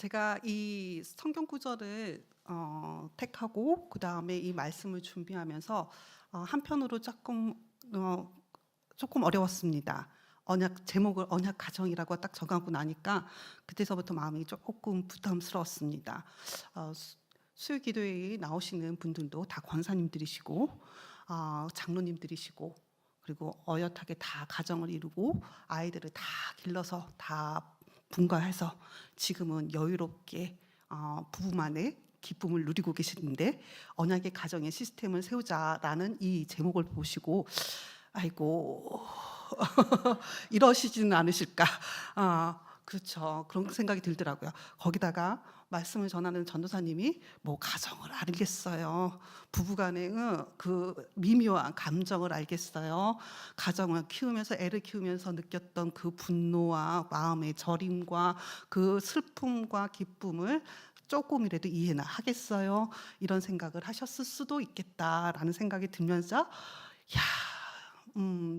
제가 이 성경 구절을 택하고 그다음에 이 말씀을 준비하면서 한편으로 어, 조금 어려웠습니다. 언약 제목을 언약 가정이라고 딱 정하고 나니까 그때서부터 마음이 조금 부담스러웠습니다. 수요기도회에 나오시는 분들도 다 권사님들이시고 장로님들이시고 그리고 어엿하게 다 가정을 이루고 아이들을 다 길러서 다 분가해서 지금은 여유롭게 부부만의 기쁨을 누리고 계시는데 언약의 가정의 시스템을 세우자라는 이 제목을 보시고 아이고 이러시지는 않으실까. 그렇죠. 그런 생각이 들더라고요. 거기다가 말씀을 전하는 전도사님이 뭐 가정을 알겠어요. 부부간의 그 미묘한 감정을 알겠어요. 가정을 키우면서 애를 키우면서 느꼈던 그 분노와 마음의 저림과 그 슬픔과 기쁨을 조금이라도 이해나 하겠어요. 이런 생각을 하셨을 수도 있겠다라는 생각이 들면서 야,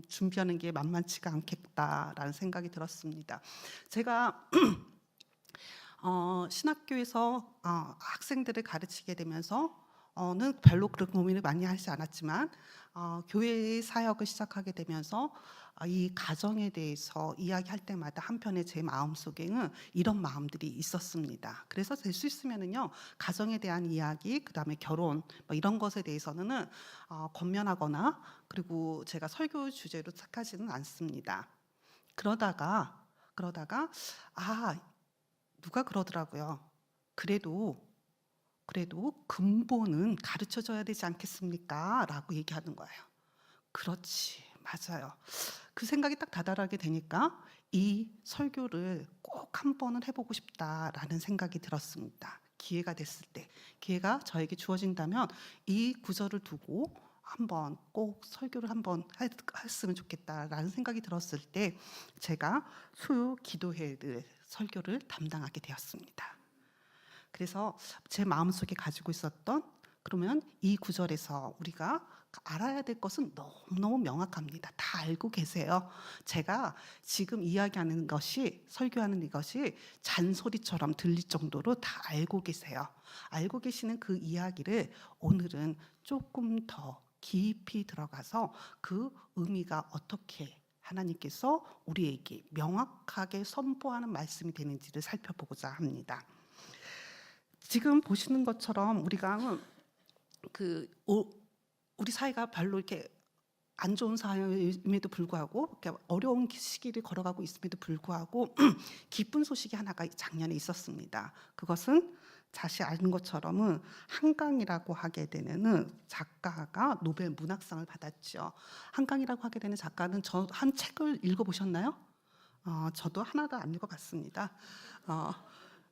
준비하는 게 만만치가 않겠다라는 생각이 들었습니다. 제가 신학교에서 학생들을 가르치게 되면서는 별로 그런 고민을 많이 하지 않았지만 교회 사역을 시작하게 되면서 이 가정에 대해서 이야기할 때마다 한편에 제 마음속에는 이런 마음들이 있었습니다. 그래서 될 수 있으면은요 가정에 대한 이야기 그다음에 결혼 뭐 이런 것에 대해서는 권면하거나 그리고 제가 설교 주제로 착하지는 않습니다. 그러다가 누가 그러더라고요. 그래도 근본은 가르쳐줘야 되지 않겠습니까? 라고 얘기하는 거예요. 그렇지, 맞아요. 그 생각이 딱 다다르게 되니까 이 설교를 꼭 한 번은 해보고 싶다라는 생각이 들었습니다. 기회가 됐을 때, 기회가 저에게 주어진다면 이 구절을 두고 한번 꼭 설교를 한번 했으면 좋겠다라는 생각이 들었을 때 제가 수요 기도회를 설교를 담당하게 되었습니다. 그래서 제 마음속에 가지고 있었던 그러면 이 구절에서 우리가 알아야 될 것은 너무너무 명확합니다. 다 알고 계세요. 제가 지금 이야기하는 것이 설교하는 이것이 잔소리처럼 들릴 정도로 다 알고 계세요. 알고 계시는 그 이야기를 오늘은 조금 더 깊이 들어가서 그 의미가 어떻게 하나님께서 우리에게 명확하게 선포하는 말씀이 되는지를 살펴보고자 합니다. 지금 보시는 것처럼 우리가 우리 사회가 별로 이렇게 안 좋은 사회임에도 불구하고 이렇게 어려운 시기를 걸어가고 있음에도 불구하고 기쁜 소식이 하나가 작년에 있었습니다. 그것은 다시 아는 것처럼은 한강이라고 하게 되는 작가가 노벨 문학상을 받았죠. 한강이라고 하게 되는 작가는 저 한 책을 읽어보셨나요? 저도 하나도 안 읽어봤습니다.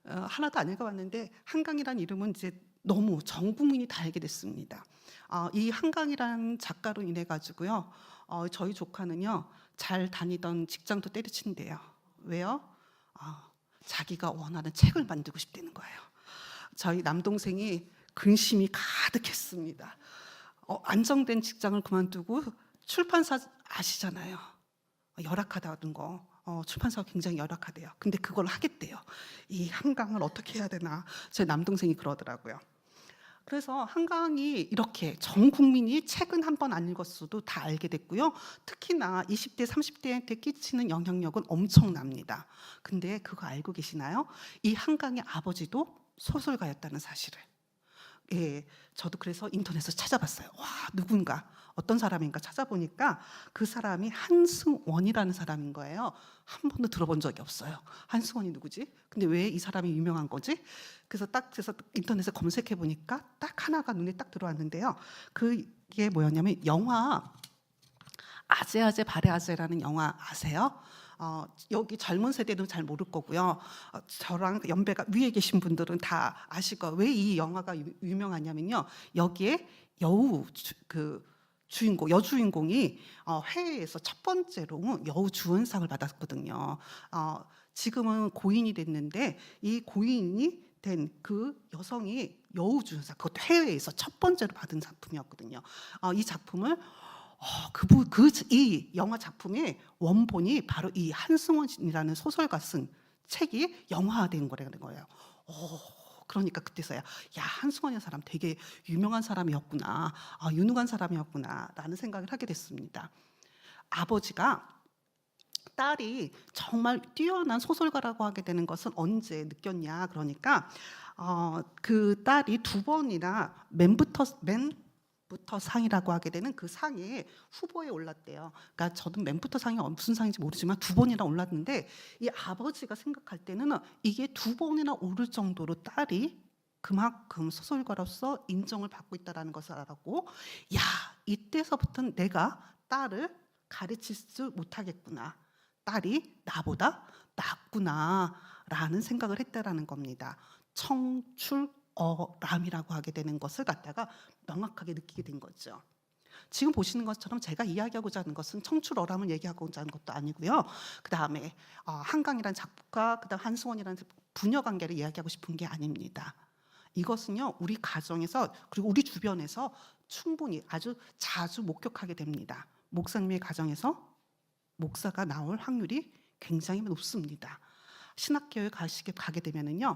하나도 안 읽어봤는데 한강이라는 이름은 이제 너무 전 국민이 다 알게 됐습니다. 이 한강이라는 작가로 인해 가지고요, 저희 조카는요 잘 다니던 직장도 때려친대요. 왜요? 자기가 원하는 책을 만들고 싶다는 거예요. 저희 남동생이 근심이 가득했습니다. 안정된 직장을 그만두고 출판사 아시잖아요. 열악하다는 거. 출판사가 굉장히 열악하대요. 근데 그걸 하겠대요. 이 한강을 어떻게 해야 되나 제 남동생이 그러더라고요. 그래서 한강이 이렇게 전 국민이 책은 한 번 안 읽었어도 다 알게 됐고요. 특히나 20대, 30대한테 끼치는 영향력은 엄청납니다. 근데 그거 알고 계시나요? 이 한강의 아버지도 소설가였다는 사실을. 예, 저도 그래서 인터넷에서 찾아봤어요. 와, 누군가 어떤 사람인가 찾아보니까 그 사람이 한승원이라는 사람인 거예요. 한 번도 들어본 적이 없어요. 한승원이 누구지? 근데 왜 이 사람이 유명한 거지? 그래서 인터넷에 검색해 보니까 딱 하나가 눈에 딱 들어왔는데요. 그게 뭐였냐면 영화 아재아재 바레아재라는 영화 아세요? 여기 젊은 세대는 잘 모를 거고요. 저랑 연배가 위에 계신 분들은 다 아실 거예요. 왜 이 영화가 유명하냐면요. 여기에 여주인공이 해외에서 첫 번째로 여우주연상을 받았거든요. 지금은 고인이 됐는데 이 고인이 된 그 여성이 여우주연상, 그것도 해외에서 첫 번째로 받은 작품이었거든요. 이 작품을 이 영화 작품의 원본이 바로 이 한승원이라는 소설가 쓴 책이 영화화된 거라는 거예요. 그러니까 그때서야 '야 한승원이라는 사람 되게 유명한 사람이었구나. 유능한 사람이었구나.'라는 생각을 하게 됐습니다. 아버지가 딸이 정말 뛰어난 소설가라고 하게 되는 것은 언제 느꼈냐 그러니까 그 딸이 2번이나 맨부터 상이라고 하게 되는 그 상에 후보에 올랐대요. 그러니까 저도 맨부터 상이 무슨 상인지 모르지만 2번이나 올랐는데 이 아버지가 생각할 때는 이게 2번이나 오를 정도로 딸이 그만큼 소설가로서 인정을 받고 있다는 것을 알았고 야 이때서부터는 내가 딸을 가르칠 수 못하겠구나. 딸이 나보다 낫구나라는 생각을 했다라는 겁니다. 청출어람이라고 하게 되는 것을 갖다가 명확하게 느끼게 된 거죠. 지금 보시는 것처럼 제가 이야기하고자 하는 것은 청출어람을 얘기하고자 하는 것도 아니고요. 그다음에 한강이라는 작가, 그다음 한승원이라는 부녀 관계를 이야기하고 싶은 게 아닙니다. 이것은요 우리 가정에서 그리고 우리 주변에서 충분히 아주 자주 목격하게 됩니다. 목사님의 가정에서 목사가 나올 확률이 굉장히 높습니다. 신학교에 가게 되면은요,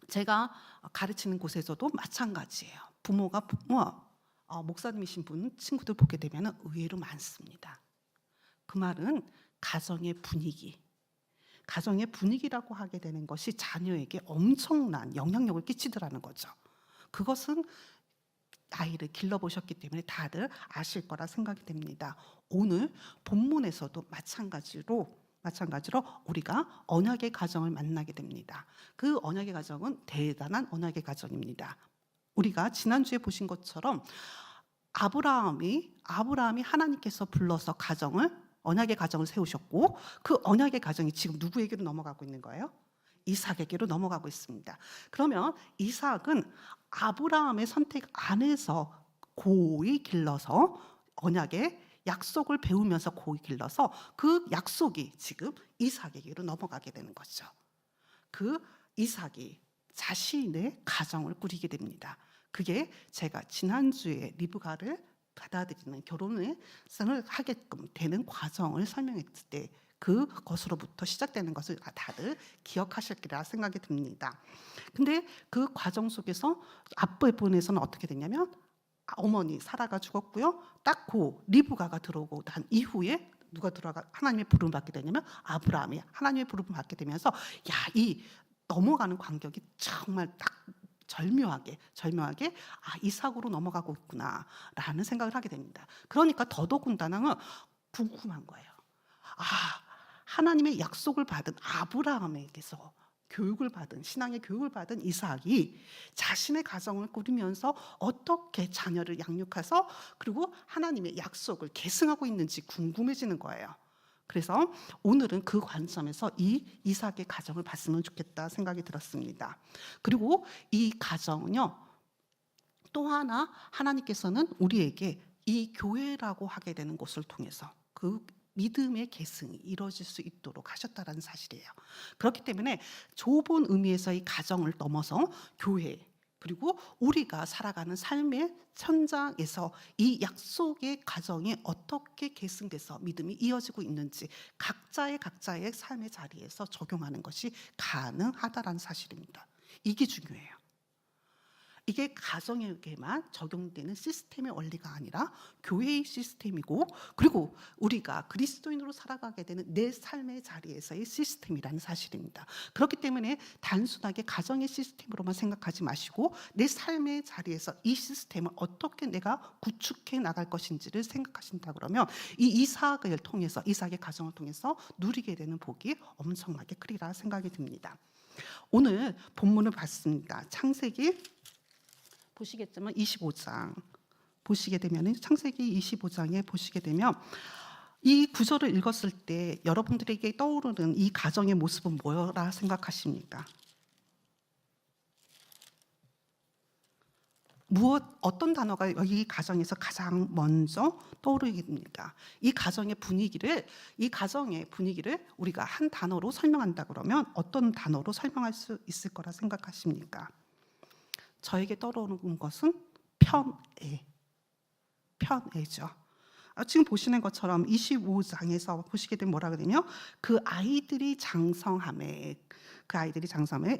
제가 가르치는 곳에서도 마찬가지예요. 부모가 목사님이신 분 친구들 보게 되면 의외로 많습니다. 그 말은 가정의 분위기라고 하게 되는 것이 자녀에게 엄청난 영향력을 끼치더라는 거죠. 그것은 아이를 길러보셨기 때문에 다들 아실 거라 생각이 됩니다. 오늘 본문에서도 마찬가지로 우리가 언약의 가정을 만나게 됩니다. 그 언약의 가정은 대단한 언약의 가정입니다. 우리가 지난주에 보신 것처럼 아브라함이 하나님께서 불러서 언약의 가정을 세우셨고 그 언약의 가정이 지금 누구에게로 넘어가고 있는 거예요? 이삭에게로 넘어가고 있습니다. 그러면 이삭은 아브라함의 선택 안에서 고이 길러서 언약의 약속을 배우면서 고이 길러서 그 약속이 지금 이삭에게로 넘어가게 되는 거죠. 그 이삭이 자신의 가정을 꾸리게 됩니다. 그게 제가 지난주에 리브가를 받아들이는 결혼을 하게끔 되는 과정을 설명했을 때 그것으로부터 시작되는 것을 다들 기억하실 거라 생각이 듭니다. 근데 그 과정 속에서 앞부분에서는 어떻게 됐냐면 어머니 사라가 죽었고요. 딱 그 리브가가 들어오고 난 이후에 누가 들어가 하나님의 부름을 받게 되냐면 아브라함이 하나님의 부름을 받게 되면서 이 넘어가는 간격이 정말 딱 절묘하게 이삭으로 넘어가고 있구나라는 생각을 하게 됩니다. 그러니까 더더군다나 궁금한 거예요. 하나님의 약속을 받은 아브라함에게서 신앙의 교육을 받은 이삭이 자신의 가정을 꾸리면서 어떻게 자녀를 양육해서 그리고 하나님의 약속을 계승하고 있는지 궁금해지는 거예요. 그래서 오늘은 그 관점에서 이 이삭의 가정을 봤으면 좋겠다 생각이 들었습니다. 그리고 이 가정은요, 또 하나 하나님께서는 우리에게 이 교회라고 하게 되는 곳을 통해서 그 믿음의 계승이 이루어질 수 있도록 하셨다는 사실이에요. 그렇기 때문에 좁은 의미에서 이 가정을 넘어서 교회 그리고 우리가 살아가는 삶의 현장에서 이 약속의 가정이 어떻게 계승돼서 믿음이 이어지고 있는지 각자의 삶의 자리에서 적용하는 것이 가능하다는 사실입니다. 이게 중요해요. 이게 가정에게만 적용되는 시스템의 원리가 아니라 교회의 시스템이고 그리고 우리가 그리스도인으로 살아가게 되는 내 삶의 자리에서의 시스템이라는 사실입니다. 그렇기 때문에 단순하게 가정의 시스템으로만 생각하지 마시고 내 삶의 자리에서 이 시스템을 어떻게 내가 구축해 나갈 것인지를 생각하신다 그러면 이 이삭의 가정을 통해서 누리게 되는 복이 엄청나게 크리라 생각이 듭니다. 오늘 본문을 봤습니다. 창세기 보시겠지만 25장 보시게 되면 창세기 25장에 보시게 되면 이 구절을 읽었을 때 여러분들에게 떠오르는 이 가정의 모습은 뭐라 생각하십니까? 어떤 단어가 이 가정에서 가장 먼저 떠오르게 됩니까? 이 가정의 분위기를 우리가 한 단어로 설명한다 그러면 어떤 단어로 설명할 수 있을 거라 생각하십니까? 저에게 떠오르는 것은 편애죠. 지금 보시는 것처럼 25장에서 보시게 되면 뭐라 그러냐면 그 아이들이 장성함에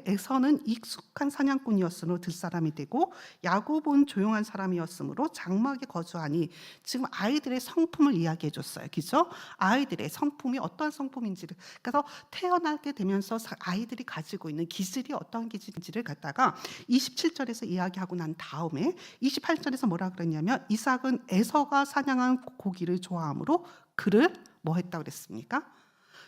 에서는 익숙한 사냥꾼이었으므로 들사람이 되고 야곱은 조용한 사람이었으므로 장막에 거주하니, 지금 아이들의 성품을 이야기해 줬어요. 그죠? 아이들의 성품이 어떠한 성품인지를, 그래서 태어나게 되면서 아이들이 가지고 있는 기질이 어떤 기질인지를 갖다가 27절에서 이야기하고 난 다음에 28절에서 뭐라 그랬냐면 이삭은 에서가 사냥한 고기를 좋아하므로 그를 뭐 했다고 그랬습니까?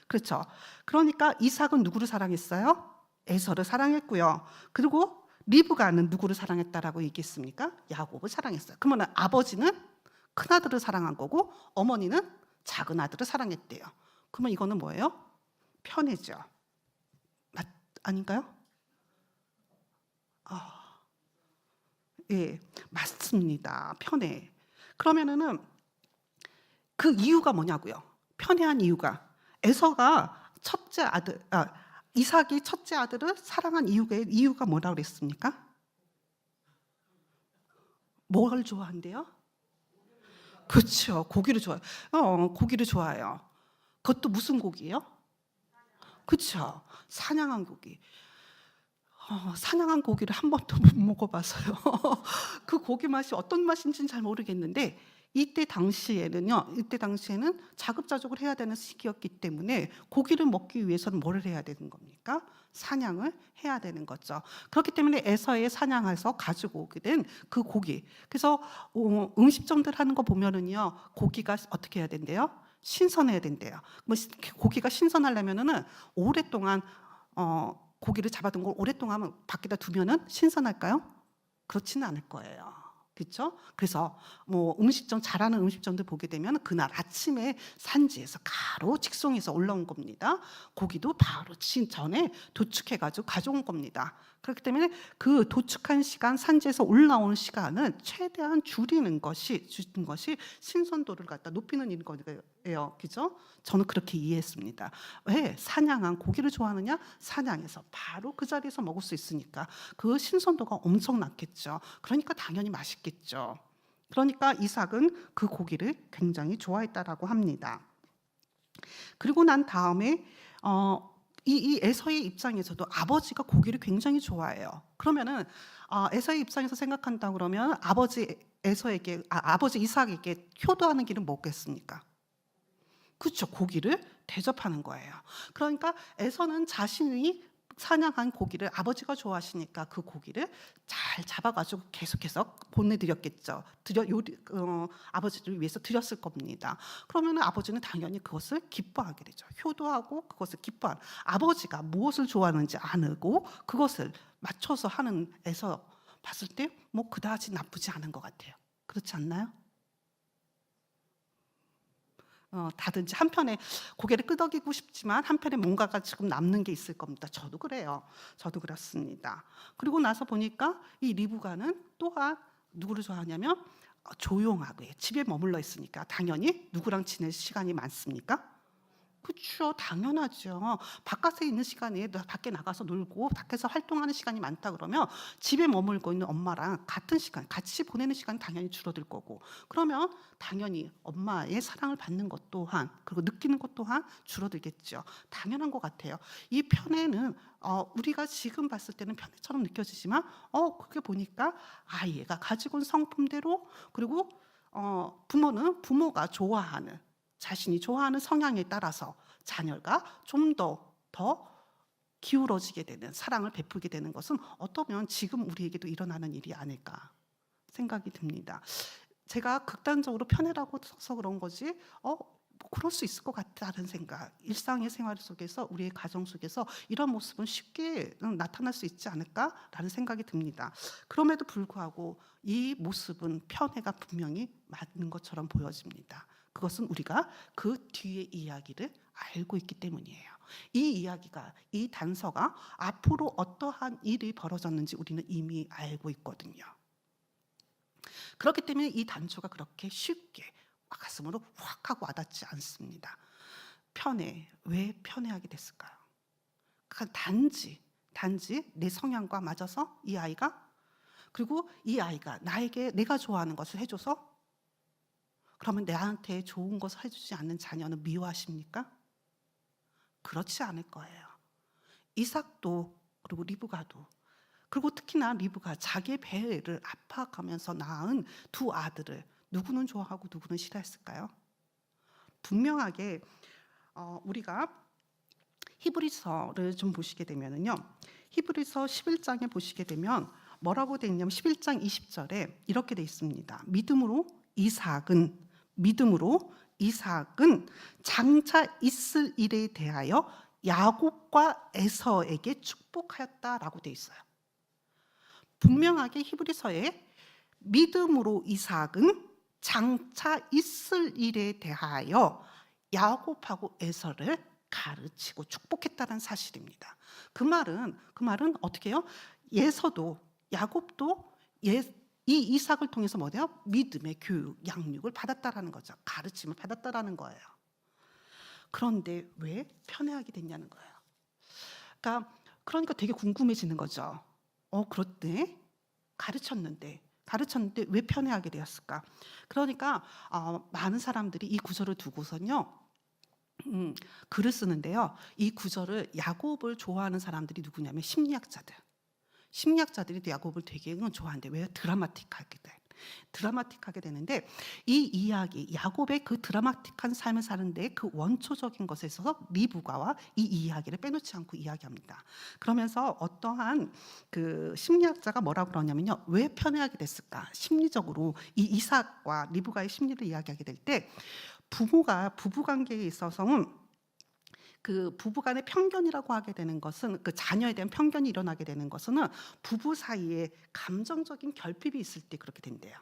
그렇죠. 그러니까 이삭은 누구를 사랑했어요? 에서를 사랑했고요. 그리고 리브가는 누구를 사랑했다라고 얘기했습니까? 야곱을 사랑했어요. 그러면 아버지는 큰 아들을 사랑한 거고 어머니는 작은 아들을 사랑했대요. 그러면 이거는 뭐예요? 편애죠. 아닌가요? 예, 맞습니다. 편애. 그러면은 그 이유가 뭐냐고요? 편애한 이유가, 에서가 이삭이 첫째 아들을 사랑한 이유가 뭐라고 그랬습니까? 뭘 좋아한대요? 그렇죠. 고기를 좋아해요. 고기를 좋아해요. 그것도 무슨 고기예요? 그렇죠. 사냥한 고기. 사냥한 고기를 한 번도 못 먹어봐서요. 그 고기 맛이 어떤 맛인지는 잘 모르겠는데 이때 당시에는 자급자족을 해야 되는 시기였기 때문에 고기를 먹기 위해서는 뭐를 해야 되는 겁니까? 사냥을 해야 되는 거죠. 그렇기 때문에 에서에 사냥해서 가지고 오게 된 그 고기. 그래서 음식점들 하는 거 보면은요, 고기가 어떻게 해야 된대요? 신선해야 된대요. 뭐 고기가 신선하려면은 오랫동안 고기를 잡아둔 걸 오랫동안 밖에다 두면은 신선할까요? 그렇지는 않을 거예요. 그렇죠? 그래서 뭐 잘하는 음식점들 보게 되면 그날 아침에 산지에서 바로 직송해서 올라온 겁니다. 고기도 바로 전에 도축해가지고 가져온 겁니다. 그렇기 때문에 그 도축한 시간, 산지에서 올라오는 시간은 최대한 줄이는 것이 신선도를 갖다 높이는 일인 거예요. 그죠? 저는 그렇게 이해했습니다. 왜 사냥한 고기를 좋아하느냐? 사냥해서 바로 그 자리에서 먹을 수 있으니까 그 신선도가 엄청 낮겠죠. 그러니까 당연히 맛있겠죠. 그러니까 이삭은 그 고기를 굉장히 좋아했다라고 합니다. 그리고 난 다음에 이 에서의 입장에서도 아버지가 고기를 굉장히 좋아해요. 그러면은 에서의 입장에서 생각한다 그러면 아버지 이삭에게 효도하는 길은 뭐겠습니까? 그렇죠. 고기를 대접하는 거예요. 그러니까 에서는 자신이 사냥한 고기를 아버지가 좋아하시니까 그 고기를 잘 잡아가지고 계속해서 보내드렸겠죠. 아버지를 위해서 드렸을 겁니다. 그러면 아버지는 당연히 그것을 기뻐하게 되죠. 효도하고 그것을 기뻐하는, 아버지가 무엇을 좋아하는지 아고 그것을 맞춰서 하는 에서 봤을 때 뭐 그다지 나쁘지 않은 것 같아요. 그렇지 않나요? 다든지 한편에 고개를 끄덕이고 싶지만 한편에 뭔가가 지금 남는 게 있을 겁니다. 저도 그래요. 저도 그렇습니다. 그리고 나서 보니까 이 리브가는 또한 누구를 좋아하냐면 조용하게 집에 머물러 있으니까 당연히 누구랑 지낼 시간이 많습니까? 그렇죠. 당연하죠. 바깥에 있는 시간에 밖에 나가서 놀고 밖에서 활동하는 시간이 많다 그러면 집에 머물고 있는 엄마랑 같은 시간, 같이 보내는 시간이 당연히 줄어들 거고, 그러면 당연히 엄마의 사랑을 받는 것 또한, 그리고 느끼는 것 또한 줄어들겠죠. 당연한 것 같아요. 이 편애는 우리가 지금 봤을 때는 편애처럼 느껴지지만 그게 보니까 얘가 가지고 온 성품대로, 그리고 부모가 좋아하는, 자신이 좋아하는 성향에 따라서 자녀가 좀 더 기울어지게 되는, 사랑을 베풀게 되는 것은 어쩌면 지금 우리에게도 일어나는 일이 아닐까 생각이 듭니다. 제가 극단적으로 편애라고 써서 그런 거지 그럴 수 있을 것 같다는 생각, 일상의 생활 속에서, 우리의 가정 속에서 이런 모습은 쉽게 나타날 수 있지 않을까라는 생각이 듭니다. 그럼에도 불구하고 이 모습은 편애가 분명히 맞는 것처럼 보여집니다. 그것은 우리가 그 뒤의 이야기를 알고 있기 때문이에요. 이 단서가 앞으로 어떠한 일이 벌어졌는지 우리는 이미 알고 있거든요. 그렇기 때문에 이 단초가 그렇게 쉽게 가슴으로 확 하고 와닿지 않습니다. 왜 편애하게 됐을까요? 단지 내 성향과 맞아서 이 아이가, 그리고 이 아이가 내가 좋아하는 것을 해줘서 그러면 나한테 좋은 것을 해주지 않는 자녀는 미워하십니까? 그렇지 않을 거예요. 이삭도 그리고 리브가도, 그리고 특히나 리브가 자기의 배를 압박하면서 낳은 두 아들을 누구는 좋아하고 누구는 싫어했을까요? 분명하게 우리가 히브리서를 좀 보시게 되면은요, 히브리서 11장에 보시게 되면 뭐라고 되어 있냐면 11장 20절에 이렇게 되어 있습니다. 믿음으로 이삭은 장차 있을 일에 대하여 야곱과 에서에게 축복하였다라고 되어 있어요. 분명하게 히브리서에 믿음으로 이삭은 장차 있을 일에 대하여 야곱하고 에서를 가르치고 축복했다는 사실입니다. 그 말은 어떻게 해요? 야곱도 이 이삭을 통해서 뭐예요? 믿음의 교육, 양육을 받았다라는 거죠. 가르침을 받았다라는 거예요. 그런데 왜 편애하게 됐냐는 거예요. 그러니까 되게 궁금해지는 거죠. 그렇대. 가르쳤는데 왜 편애하게 되었을까? 그러니까 많은 사람들이 이 구절을 두고서는요, 글을 쓰는데요. 이 구절을 야곱을 좋아하는 사람들이 누구냐면 심리학자들이 야곱을 되게 좋아하는데 왜? 드라마틱하게 되는데, 이 이야기, 야곱의 그 드라마틱한 삶을 사는데 그 원초적인 것에 있어서 리브가와 이 이야기를 빼놓지 않고 이야기합니다. 그러면서 어떠한 그 심리학자가 뭐라고 그러냐면요, 왜 편애하게 됐을까? 심리적으로 이 이삭과 리브가의 심리를 이야기하게 될 때, 부부관계에 있어서는 그 부부간의 편견이라고 하게 되는 것은, 그 자녀에 대한 편견이 일어나게 되는 것은 부부 사이에 감정적인 결핍이 있을 때 그렇게 된대요.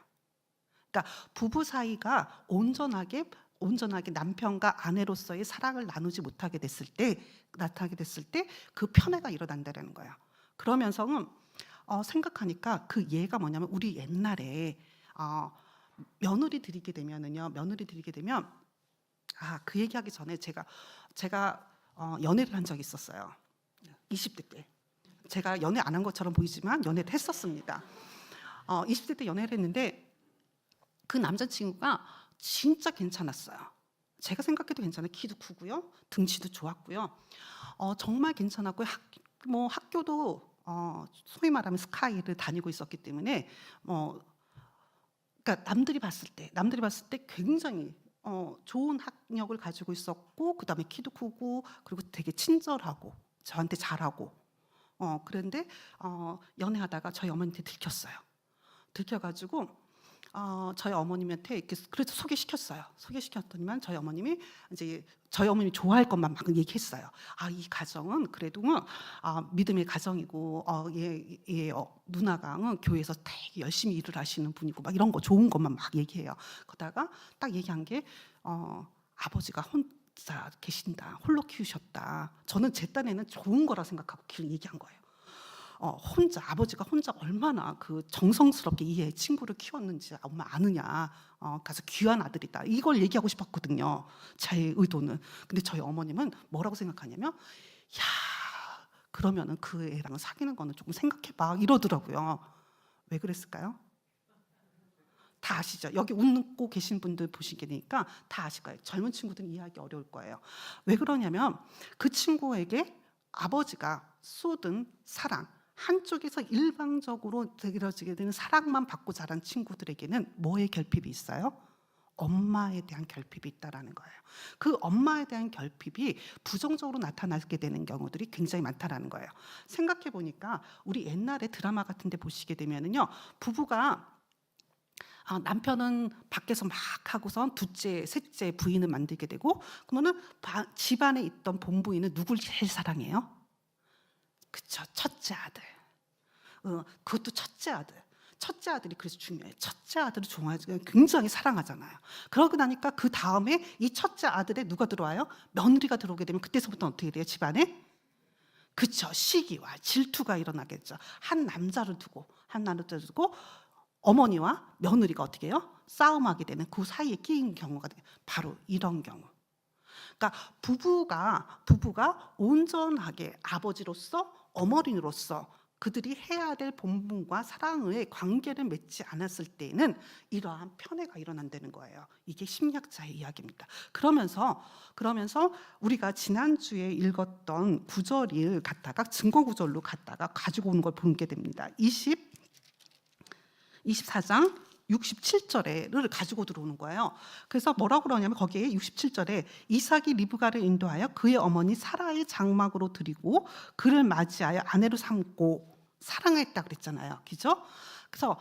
그러니까 부부 사이가 온전하게 남편과 아내로서의 사랑을 나누지 못하게 됐을 때, 나타나게 됐을 때 그 편애가 일어난다는 거예요. 그러면서는 생각하니까 그 예가 뭐냐면, 우리 옛날에 며느리 드리게 되면 그 얘기하기 전에 제가 연애를 한 적이 있었어요. 20대 때. 제가 연애 안 한 것처럼 보이지만 연애를 했었습니다. 20대 때 연애를 했는데 그 남자친구가 진짜 괜찮았어요. 제가 생각해도 괜찮아요. 키도 크고요, 등치도 좋았고요, 정말 괜찮았고요. 학교도 소위 말하면 스카이를 다니고 있었기 때문에 그러니까 남들이 봤을 때 굉장히 좋은 학력을 가지고 있었고, 그다음에 키도 크고, 그리고 되게 친절하고 저한테 잘하고, 그런데 연애하다가 저희 어머니한테 들켜가지고 저희 어머님한테 이렇게 그래서 소개시켰더니만 저희 어머님이 이제 저희 어머님이 좋아할 것만 막 얘기했어요. 이 가정은 그래도 믿음의 가정이고, 누나가 교회에서 되게 열심히 일을 하시는 분이고, 막 이런 거 좋은 것만 막 얘기해요. 그러다가 딱 얘기한 게 아버지가 혼자 계신다, 홀로 키우셨다. 저는 제 딴에는 좋은 거라 생각하고 얘기한 거예요. 아버지가 혼자 얼마나 그 정성스럽게 이 친구를 키웠는지 엄마 아느냐, 가서 귀한 아들이다, 이걸 얘기하고 싶었거든요, 제 의도는. 근데 저희 어머님은 뭐라고 생각하냐면, 야, 그러면은 그 애랑 사귀는 거는 조금 생각해봐, 이러더라고요. 왜 그랬을까요? 다 아시죠? 여기 웃고 계신 분들 보시게 되니까 다 아실 거예요. 젊은 친구들은 이해하기 어려울 거예요. 왜 그러냐면, 그 친구에게 아버지가 쏟은 사랑, 한쪽에서 일방적으로 이루어지게 되는 사랑만 받고 자란 친구들에게는 뭐의 결핍이 있어요? 엄마에 대한 결핍이 있다라는 거예요. 그 엄마에 대한 결핍이 부정적으로 나타나게 되는 경우들이 굉장히 많다라는 거예요. 생각해 보니까 우리 옛날에 드라마 같은 데 보시게 되면은요, 부부가 남편은 밖에서 막 하고선 둘째, 셋째 부인을 만들게 되고, 그러면은 집안에 있던 본부인은 누굴 제일 사랑해요? 그쵸, 첫째 아들. 그것도 첫째 아들이 그래서 중요해요. 첫째 아들을 굉장히 사랑하잖아요. 그러고 나니까 그 다음에 이 첫째 아들에 누가 들어와요? 며느리가 들어오게 되면 그때서부터 어떻게 돼요? 집안에? 그쵸, 시기와 질투가 일어나겠죠. 한 남자를 두고 어머니와 며느리가 어떻게 해요? 싸움하게 되는, 그 사이에 끼인 경우가 바로 이런 경우. 그러니까 부부가 온전하게 아버지로서, 어머니로서 그들이 해야 될 본분과 사랑의 관계를 맺지 않았을 때에는 이러한 편애가 일어난다는 거예요. 이게 심리학자의 이야기입니다. 그러면서 우리가 지난주에 읽었던 구절을 갖다가 증거 구절로 갖다가 가지고 오는 걸 보게 됩니다. 24장 67절에를 가지고 들어오는 거예요. 그래서 뭐라고 그러냐면 거기에 67절에 이삭이 리브가를 인도하여 그의 어머니 사라의 장막으로 들이고 그를 맞이하여 아내로 삼고 사랑했다 그랬잖아요. 그죠? 그래서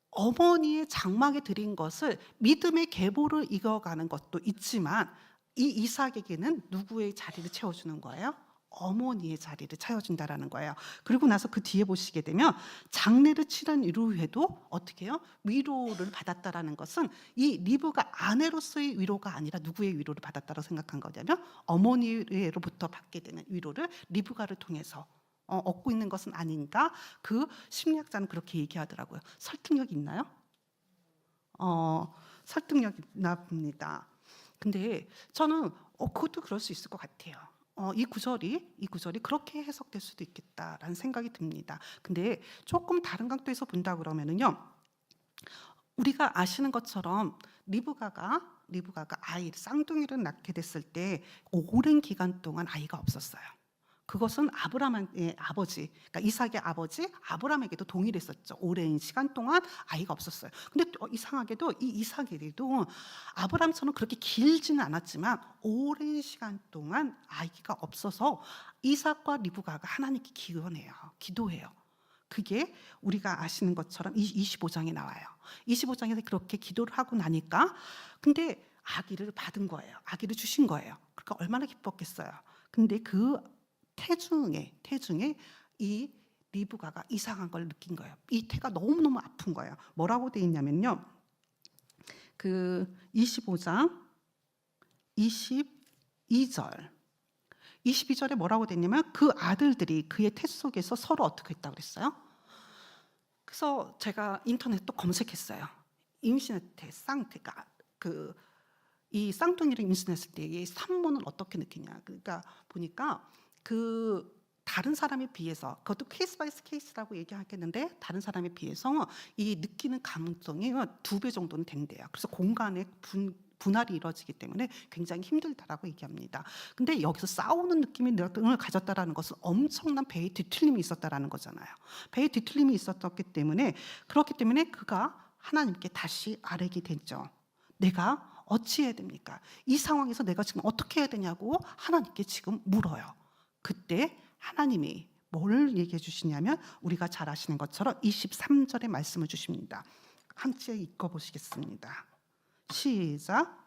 어머니의 장막에 들인 것을 믿음의 계보를 이어가는 것도 있지만 이 이삭에게는 누구의 자리를 채워주는 거예요? 어머니의 자리를 채워준다라는 거예요. 그리고 나서 그 뒤에 보시게 되면 장례를 치른 이후에도 어떻게 해요? 위로를 받았다라는 것은 이 리브가 아내로서의 위로가 아니라 누구의 위로를 받았다고 생각한 거냐면 어머니로부터 받게 되는 위로를 리브가를 통해서 얻고 있는 것은 아닌가? 그 심리학자는 그렇게 얘기하더라고요. 설득력이 있나요? 설득력이 있나 봅니다. 근데 저는 그것도 그럴 수 있을 것 같아요. 이 구절이 그렇게 해석될 수도 있겠다라는 생각이 듭니다. 근데 조금 다른 각도에서 본다 그러면은요, 우리가 아시는 것처럼 리브가가 아이를 쌍둥이를 낳게 됐을 때 오랜 기간 동안 아이가 없었어요. 그것은 아브라함의 아버지, 그러니까 이삭의 아버지 아브라함에게도 동의를 했었죠. 오랜 시간 동안 아이가 없었어요. 근데 이상하게도 이 이삭에게도 아브라함처럼 그렇게 길지는 않았지만 오랜 시간 동안 아이가 없어서 이삭과 리브가가 하나님께 기도해요. 그게 우리가 아시는 것처럼 25장에 나와요. 25장에서 그렇게 기도를 하고 나니까 근데 아기를 받은 거예요. 아기를 주신 거예요. 그러니까 얼마나 기뻤겠어요. 근데 그 태중에 이 리브가가 이상한 걸 느낀 거예요. 이 태가 너무너무 아픈 거예요. 뭐라고 돼 있냐면요. 그 25장 22절에 뭐라고 돼 있냐면 그 아들들이 그의 태 속에서 서로 어떻게 했다고 그랬어요? 그래서 제가 인터넷 또 검색했어요. 임신할 때 쌍태가 이 쌍둥이를 임신했을 때 이 산모는 어떻게 느끼냐. 그러니까 보니까 그 다른 사람에 비해서 그것도 케이스 바이 케이스라고 얘기하겠는데 다른 사람에 비해서 이 느끼는 감정이 2배 정도는 된대요. 그래서 공간의 분할이 이루어지기 때문에 굉장히 힘들다라고 얘기합니다. 근데 여기서 싸우는 느낌을 가졌다라는 것은 엄청난 배의 뒤틀림이 있었다라는 거잖아요. 배의 뒤틀림이 있었기 때문에 그렇기 때문에 그가 하나님께 다시 아뢰게 됐죠. 내가 어찌 해야 됩니까? 이 상황에서 내가 지금 어떻게 해야 되냐고 하나님께 지금 물어요. 그때 하나님이 뭘 얘기해 주시냐면 우리가 잘 아시는 것처럼 23절의 말씀을 주십니다. 함께 읽어보시겠습니다. 시작.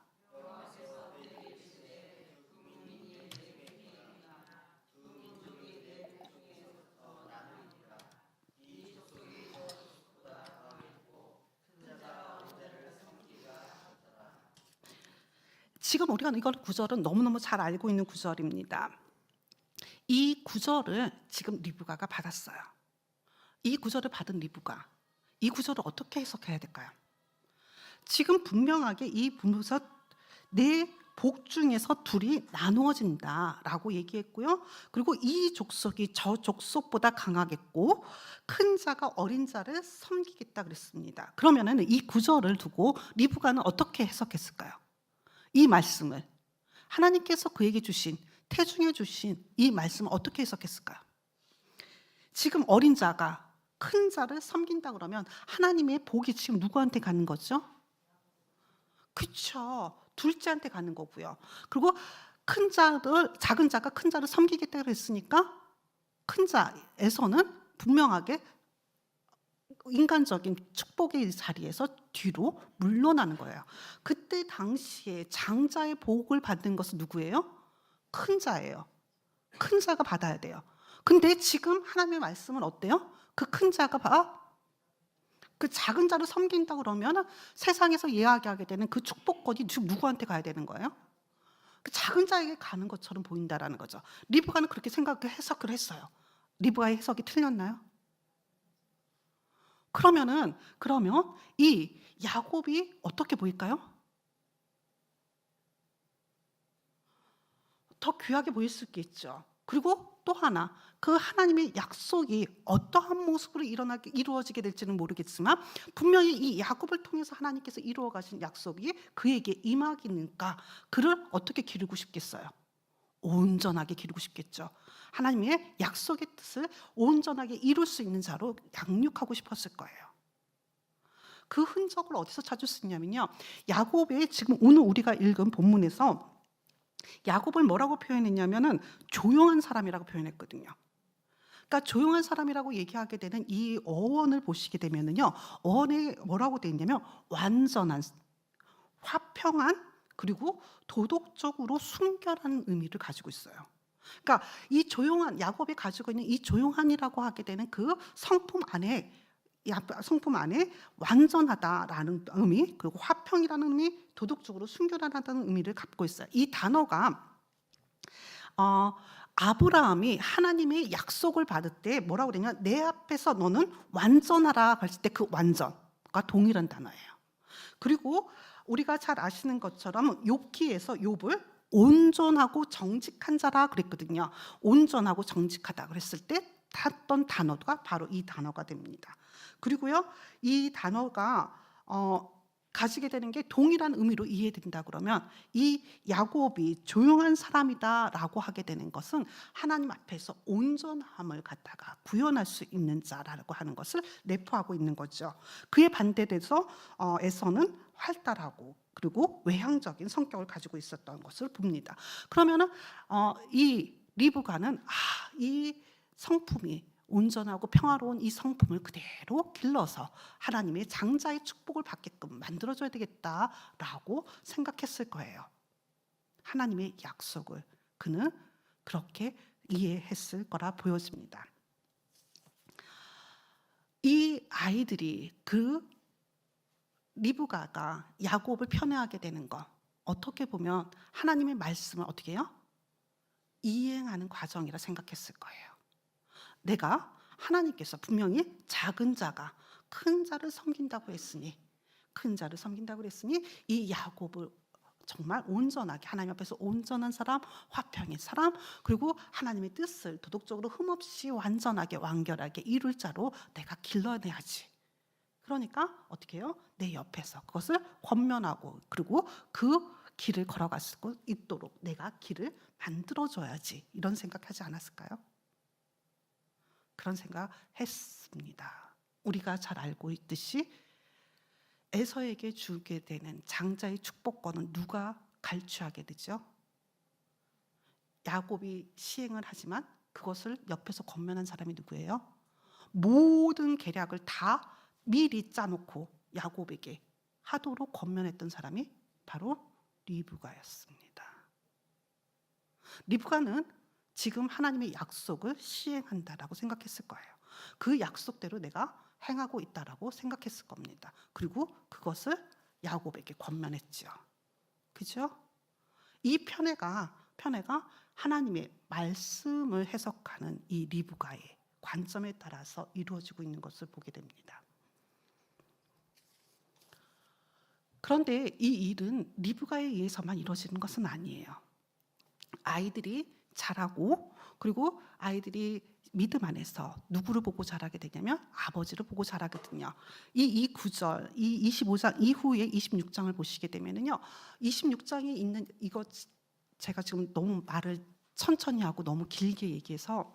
지금 우리가 이걸 구절은 너무너무 잘 알고 있는 구절입니다. 이 구절을 지금 리브가가 받았어요. 이 구절을 받은 리브가 이 구절을 어떻게 해석해야 될까요? 지금 분명하게 이 분부서 내 복 중에서 둘이 나누어진다라고 얘기했고요. 그리고 이 족속이 저 족속보다 강하겠고 큰 자가 어린 자를 섬기겠다 그랬습니다. 그러면은 이 구절을 두고 리브가는 어떻게 해석했을까요? 이 말씀을 하나님께서 그에게 주신 태중에 주신 이 말씀을 어떻게 해석했을까요? 지금 어린 자가 큰 자를 섬긴다 그러면 하나님의 복이 지금 누구한테 가는 거죠? 그렇죠. 둘째한테 가는 거고요. 그리고 작은 자가 큰 자를 섬기겠다 그랬으니까 큰 자에서는 분명하게 인간적인 축복의 자리에서 뒤로 물러나는 거예요. 그때 당시에 장자의 복을 받는 것은 누구예요? 큰 자예요. 큰 자가 받아야 돼요. 근데 지금 하나님의 말씀은 어때요? 그 큰 자가 그 작은 자를 섬긴다 그러면 세상에서 이야기하게 되는 그 축복권이 지금 누구한테 가야 되는 거예요? 그 작은 자에게 가는 것처럼 보인다라는 거죠. 리브가는 그렇게 해석을 했어요. 리브가의 해석이 틀렸나요? 그러면 이 야곱이 어떻게 보일까요? 더 귀하게 보일 수 있겠죠. 그리고 또 하나, 그 하나님의 약속이 어떠한 모습으로 이루어지게 될지는 모르겠지만 분명히 이 야곱을 통해서 하나님께서 이루어 가신 약속이 그에게 임하기니까 그를 어떻게 기르고 싶겠어요? 온전하게 기르고 싶겠죠. 하나님의 약속의 뜻을 온전하게 이룰 수 있는 자로 양육하고 싶었을 거예요. 그 흔적을 어디서 찾을 수 있냐면요, 야곱의 지금 오늘 우리가 읽은 본문에서 야곱을 뭐라고 표현했냐면은 조용한 사람이라고 표현했거든요. 그러니까 조용한 사람이라고 얘기하게 되는 이 어원을 보시게 되면은요, 어원에 뭐라고 돼 있냐면 완전한, 화평한, 그리고 도덕적으로 순결한 의미를 가지고 있어요. 그러니까 이 조용한, 야곱이 가지고 있는 이 조용한이라고 하게 되는 그 성품 안에, 성품 안에 완전하다라는 의미, 그리고 화평이라는 의미, 도덕적으로 순결하다는 의미를 갖고 있어요. 이 단어가 아브라함이 하나님의 약속을 받을 때 뭐라고 그러냐, 내 앞에서 너는 완전하라 했을 때 그 완전과 동일한 단어예요. 그리고 우리가 잘 아시는 것처럼 욥기에서 욥을 온전하고 정직한 자라 그랬거든요. 온전하고 정직하다 그랬을 때 탔던 단어가 바로 이 단어가 됩니다. 그리고요, 이 단어가 가지게 되는 게 동일한 의미로 이해된다 그러면 이 야곱이 조용한 사람이다라고 하게 되는 것은 하나님 앞에서 온전함을 갖다가 구현할 수 있는 자라고 하는 것을 내포하고 있는 거죠. 그에 반대돼서 에서는 활달하고 그리고 외향적인 성격을 가지고 있었던 것을 봅니다. 그러면은 이 리브가는 이 성품이 온전하고 평화로운 이 성품을 그대로 길러서 하나님의 장자의 축복을 받게끔 만들어줘야 되겠다라고 생각했을 거예요. 하나님의 약속을 그는 그렇게 이해했을 거라 보여집니다. 이 아이들이 그 리브가가 야곱을 편애하게 되는 것, 어떻게 보면 하나님의 말씀을 어떻게 해요? 이행하는 과정이라 생각했을 거예요. 내가 하나님께서 분명히 작은 자가 큰 자를 섬긴다고 했으니, 이 야곱을 정말 온전하게 하나님 앞에서 온전한 사람, 화평의 사람, 그리고 하나님의 뜻을 도덕적으로 흠없이 완전하게 완결하게 이룰 자로 내가 길러내야지. 그러니까 어떻게 해요? 내 옆에서 그것을 권면하고 그리고 그 길을 걸어갈 수 있도록 내가 길을 만들어줘야지. 이런 생각하지 않았을까요? 그런 생각했습니다. 우리가 잘 알고 있듯이 에서에게 주게 되는 장자의 축복권은 누가 갈취하게 되죠? 야곱이 시행을 하지만 그것을 옆에서 권면한 사람이 누구예요? 모든 계략을 다 미리 짜놓고 야곱에게 하도록 권면했던 사람이 바로 리브가였습니다. 리브가는 지금 하나님의 약속을 시행한다라고 생각했을 거예요. 그 약속대로 내가 행하고 있다라고 생각했을 겁니다. 그리고 그것을 야곱에게 권면했죠. 그죠? 이 편애가 하나님의 말씀을 해석하는 이 리브가의 관점에 따라서 이루어지고 있는 것을 보게 됩니다. 그런데 이 일은 리브가에 의해서만 이루어지는 것은 아니에요. 아이들이 자라고 그리고 아이들이 믿음 안에서 누구를 보고 자라게 되냐면 아버지를 보고 자라거든요. 이 구절, 이 25장 이후에 26장을 보시게 되면은요, 26장에 있는 이거 제가 지금 너무 말을 천천히 하고 너무 길게 얘기해서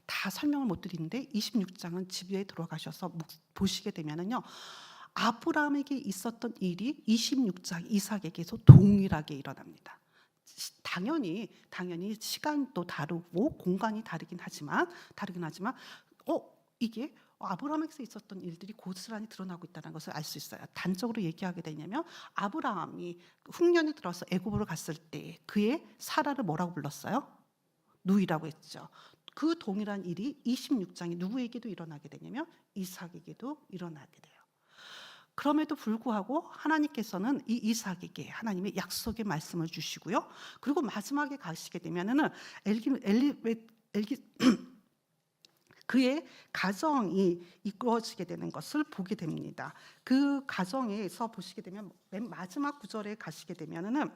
다 설명을 못 드리는데 26장은 집에 들어가셔서 보시게 되면은요, 아브라함에게 있었던 일이 26장 이삭에게서 동일하게 일어납니다. 당연히 시간도 다르고 공간이 다르긴 하지만 이게 아브라함에게서 있었던 일들이 고스란히 드러나고 있다는 것을 알 수 있어요. 단적으로 얘기하게 되냐면 아브라함이 흉년이 들어서 애굽으로 갔을 때 그의 사라를 뭐라고 불렀어요? 누이라고 했죠. 그 동일한 일이 26장에 누구에게도 일어나게 되냐면 이삭에게도 일어나게 돼요. 그럼에도 불구하고 하나님께서는 이 이삭에게 하나님의 약속의 말씀을 주시고요. 그리고 마지막에 가시게 되면은 그의 가정이 이끌어지게 되는 것을 보게 됩니다. 그 가정에서 보시게 되면 맨 마지막 구절에 가시게 되면은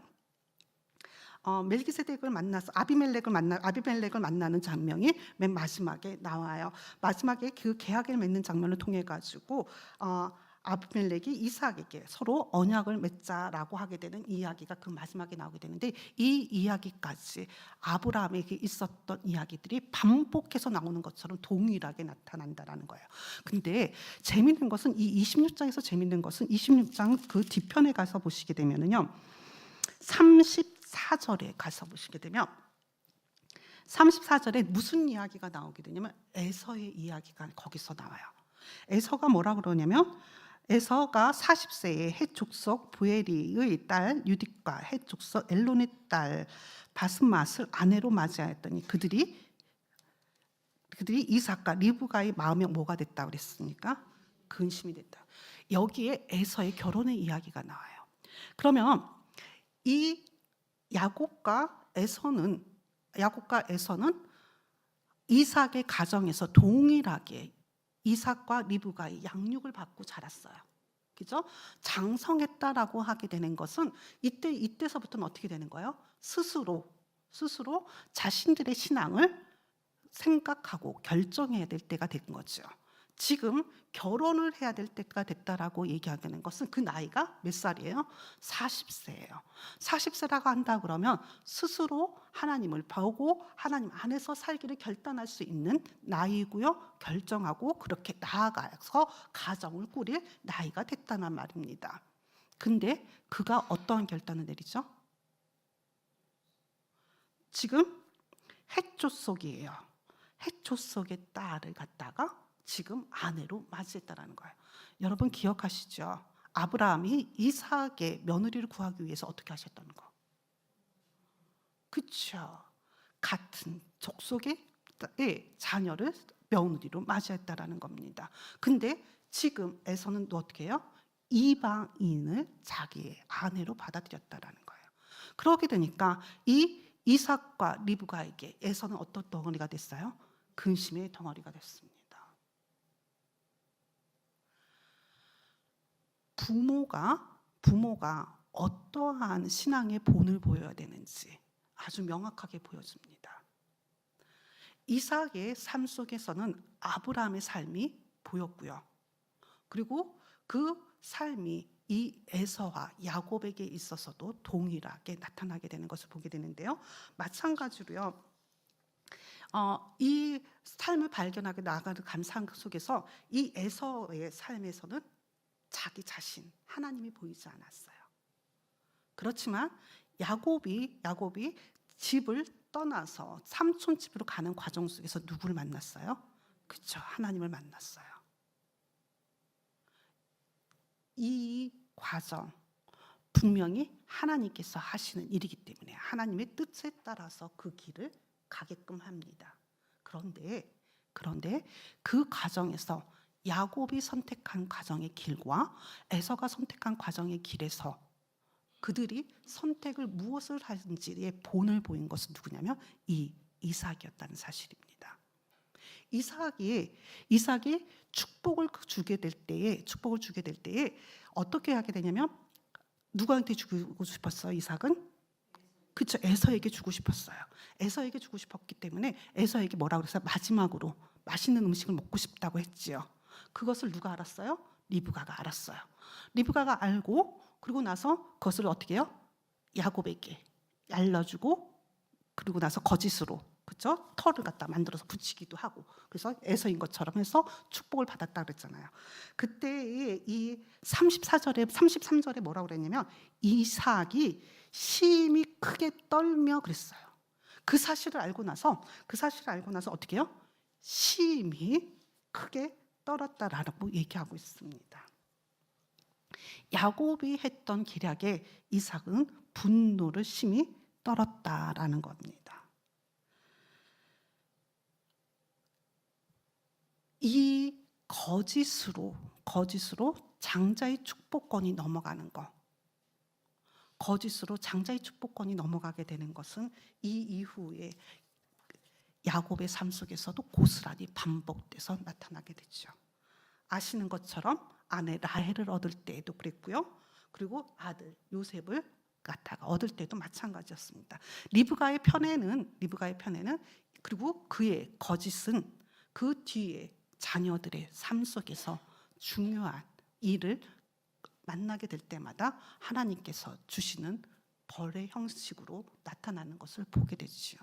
멜기세덱을 만나서 아비멜렉을 만나는 장면이 맨 마지막에 나와요. 마지막에 그 계약을 맺는 장면을 통해 가지고 아비멜렉이 이삭에게 서로 언약을 맺자라고 하게 되는 이야기가 그 마지막에 나오게 되는데, 이 이야기까지 아브라함에게 있었던 이야기들이 반복해서 나오는 것처럼 동일하게 나타난다라는 거예요. 근데 재밌는 것은 이 26장에서 재밌는 것은 26장 그 뒤편에 가서 보시게 되면은요, 34절에 가서 보시게 되면 34절에 무슨 이야기가 나오게 되냐면 에서의 이야기가 거기서 나와요. 에서가 뭐라 그러냐면, 에서가 40세에 헷 족속 부에리의 딸 유딕과 헷 족속 엘론의 딸 바스맛을 아내로 맞이하였더니 그들이 이삭과 리브가의 마음에 뭐가 됐다 그랬습니까? 근심이 됐다. 여기에 에서의 결혼의 이야기가 나와요. 그러면 이 야곱과 에서는 이삭의 가정에서 동일하게 이삭과 리브가의 양육을 받고 자랐어요. 그죠? 장성했다라고 하게 되는 것은 이때서부터는 어떻게 되는 거예요? 스스로 자신들의 신앙을 생각하고 결정해야 될 때가 된 거죠. 지금 결혼을 해야 될 때가 됐다라고 얘기하는 것은 그 나이가 몇 살이에요? 40세예요. 40세라고 한다 그러면 스스로 하나님을 보고 하나님 안에서 살기를 결단할 수 있는 나이고요. 결정하고 그렇게 나아가서 가정을 꾸릴 나이가 됐다는 말입니다. 근데 그가 어떠한 결단을 내리죠? 지금 헷조속이에요. 헷조속의 딸을 갖다가 지금 아내로 맞이했다라는 거예요. 여러분 기억하시죠? 아브라함이 이삭의 며느리를 구하기 위해서 어떻게 하셨다는 거? 그렇죠. 같은 족속의 자녀를 며느리로 맞이했다라는 겁니다. 근데 지금 에서는 어떻게 해요? 이방인을 자기의 아내로 받아들였다라는 거예요. 그렇게 되니까 이 이삭과 리브가에게 에서는 어떤 덩어리가 됐어요? 근심의 덩어리가 됐습니다. 부모가 어떠한 신앙의 본을 보여야 되는지 아주 명확하게 보여줍니다. 이삭의 삶 속에서는 아브라함의 삶이 보였고요. 그리고 그 삶이 이 에서와 야곱에게 있어서도 동일하게 나타나게 되는 것을 보게 되는데요. 마찬가지로요. 이 삶을 발견하게 나아가는 감상 속에서 이 에서의 삶에서는 자기 자신, 하나님이 보이지 않았어요. 그렇지만 야곱이 집을 떠나서 삼촌 집으로 가는 과정 속에서 누구를 만났어요? 그렇죠. 하나님을 만났어요. 이 과정 분명히 하나님께서 하시는 일이기 때문에 하나님의 뜻에 따라서 그 길을 가게끔 합니다. 그런데 그 과정에서 야곱이 선택한 과정의 길과 에서가 선택한 과정의 길에서 그들이 선택을 무엇을 하는지의 본을 보인 것은 누구냐면 이 이삭이었다는 사실입니다. 이삭이 축복을 주게 될 때에 어떻게 하게 되냐면 누구한테 주고 싶었어요? 이삭은? 그렇죠. 에서에게 주고 싶었어요. 에서에게 주고 싶었기 때문에 에서에게 뭐라고 그랬어요? 마지막으로 맛있는 음식을 먹고 싶다고 했지요. 그것을 누가 알았어요? 리브가가 알았어요. 리브가가 알고 그리고 나서 그것을 어떻게 해요? 야곱에게 알려주고 그리고 나서 거짓으로 그렇죠? 털을 갖다 만들어서 붙이기도 하고 그래서 에서인 것처럼 해서 축복을 받았다 그랬잖아요. 그때 이 33절에 뭐라고 그랬냐면 이삭이 심히 크게 떨며 그랬어요. 그 사실을 알고 나서 어떻게 해요? 심히 크게 떨었다라고 얘기하고 있습니다. 야곱이 했던 기략에 이삭은 분노를 심히 떨었다라는 겁니다. 이 거짓으로 장자의 축복권이 넘어가는 것, 거짓으로 장자의 축복권이 넘어가게 되는 것은 이 이후에 야곱의 삶 속에서도 고스란히 반복돼서 나타나게 되죠. 아시는 것처럼 아내 라헬을 얻을 때에도 그랬고요. 그리고 아들 요셉을 갖다가 얻을 때도 마찬가지였습니다. 리브가의 편에는 그리고 그의 거짓은 그 뒤에 자녀들의 삶 속에서 중요한 일을 만나게 될 때마다 하나님께서 주시는 벌의 형식으로 나타나는 것을 보게 되지요.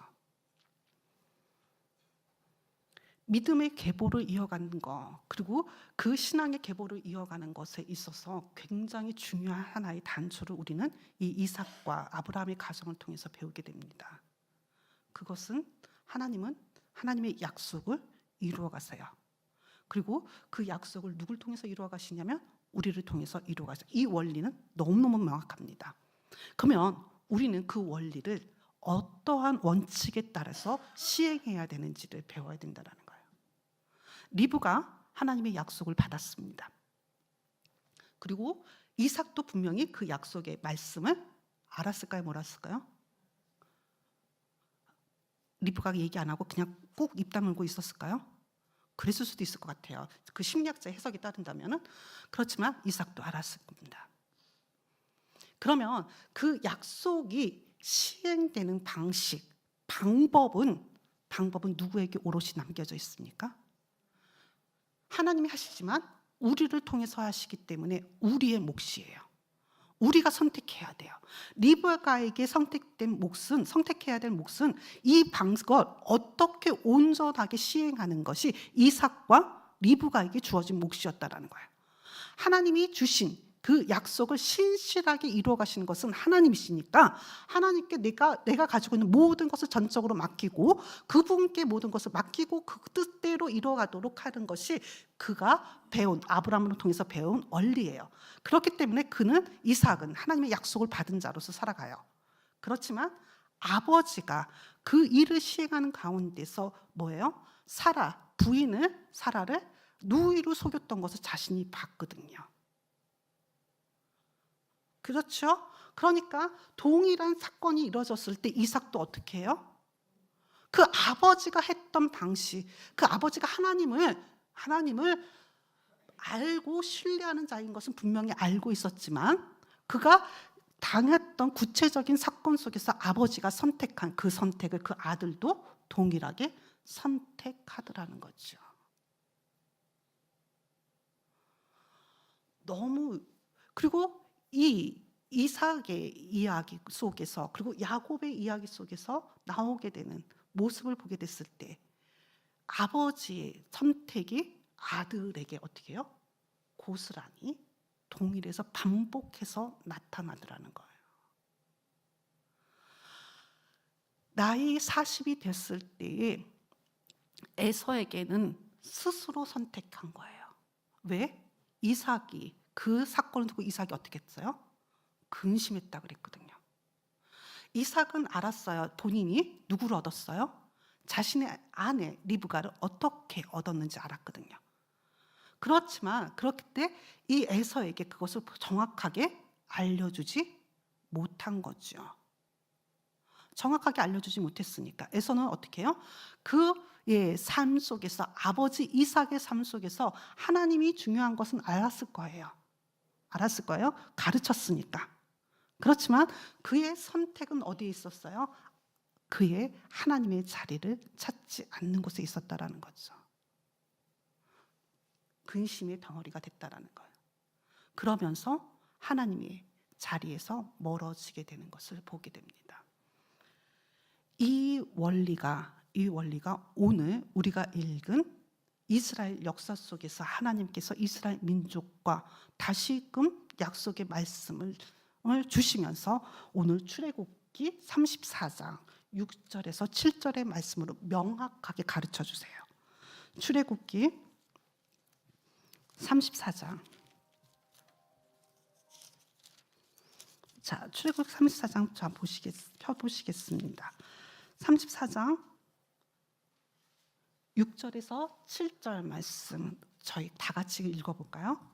믿음의 계보를 이어가는 것, 그리고 그 신앙의 계보를 이어가는 것에 있어서 굉장히 중요한 하나의 단초를 우리는 이 이삭과 아브라함의 가정을 통해서 배우게 됩니다. 그것은 하나님의 약속을 이루어 가세요. 그리고 그 약속을 누굴 통해서 이루어 가시냐면 우리를 통해서 이루어 가세요. 이 원리는 너무너무 명확합니다. 그러면 우리는 그 원리를 어떠한 원칙에 따라서 시행해야 되는지를 배워야 된다는 거예요. 리브가 하나님의 약속을 받았습니다. 그리고 이삭도 분명히 그 약속의 말씀을 알았을까요? 몰랐을까요? 리브가 얘기 안 하고 그냥 꼭 입 다물고 있었을까요? 그랬을 수도 있을 것 같아요. 그 심리학자의 해석이 따른다면. 그렇지만 이삭도 알았을 겁니다. 그러면 그 약속이 시행되는 방법은 누구에게 오롯이 남겨져 있습니까? 하나님이 하시지만 우리를 통해서 하시기 때문에 우리의 몫이에요. 우리가 선택해야 돼요. 리브가에게 선택해야 될 몫은 이 방식을 어떻게 온전하게 시행하는 것이 이삭과 리브가에게 주어진 몫이었다라는 거예요. 하나님이 주신 그 약속을 신실하게 이루어 가시는 것은 하나님이시니까 하나님께 내가 가지고 있는 모든 것을 전적으로 맡기고 그분께 모든 것을 맡기고 그 뜻대로 이루어 가도록 하는 것이 그가 아브라함을 통해서 배운 원리예요. 그렇기 때문에 이삭은 하나님의 약속을 받은 자로서 살아가요. 그렇지만 아버지가 그 일을 시행하는 가운데서 뭐예요? 사라를 누이로 속였던 것을 자신이 봤거든요. 그렇죠? 그러니까 동일한 사건이 이루어졌을 때 이삭도 어떻게 해요? 그 아버지가 했던 방식, 그 아버지가 하나님을 알고 신뢰하는 자인 것은 분명히 알고 있었지만 그가 당했던 구체적인 사건 속에서 아버지가 선택한 그 선택을 그 아들도 동일하게 선택하더라는 거죠. 그리고 이 이삭의 이야기 속에서 그리고 야곱의 이야기 속에서 나오게 되는 모습을 보게 됐을 때 아버지의 선택이 아들에게 어떻게 해요? 고스란히 동일해서 반복해서 나타나더라는 거예요. 나이 40이 됐을 때에 에서에게는 스스로 선택한 거예요. 왜? 이삭이 그 사건을 두고 이삭이 어떻게 했어요? 근심했다 그랬거든요. 이삭은 알았어요. 본인이 누구를 얻었어요? 자신의 아내 리브가를 어떻게 얻었는지 알았거든요. 그렇지만 그렇기 때문에 이 에서에게 그것을 정확하게 알려주지 못한 거죠. 정확하게 알려주지 못했으니까 에서는 어떻게 해요? 그의 삶 속에서 아버지 이삭의 삶 속에서 하나님이 중요한 것은 알았을 거예요. 가르쳤으니까. 그렇지만 그의 선택은 어디에 있었어요? 그의 하나님의 자리를 찾지 않는 곳에 있었다라는 거죠. 근심의 덩어리가 됐다라는 거예요. 그러면서 하나님의 자리에서 멀어지게 되는 것을 보게 됩니다. 이 원리가 오늘 우리가 읽은 이스라엘 역사 속에서 하나님께서 이스라엘 민족과 다시금 약속의 말씀을 주시면서 오늘 출애굽기 34장 6절에서 7절의 말씀으로 명확하게 가르쳐 주세요. 출애굽기 34장. 자, 출애굽기 34장 펴보시겠습니다. 34장 6절에서 7절 말씀 저희 다 같이 읽어볼까요?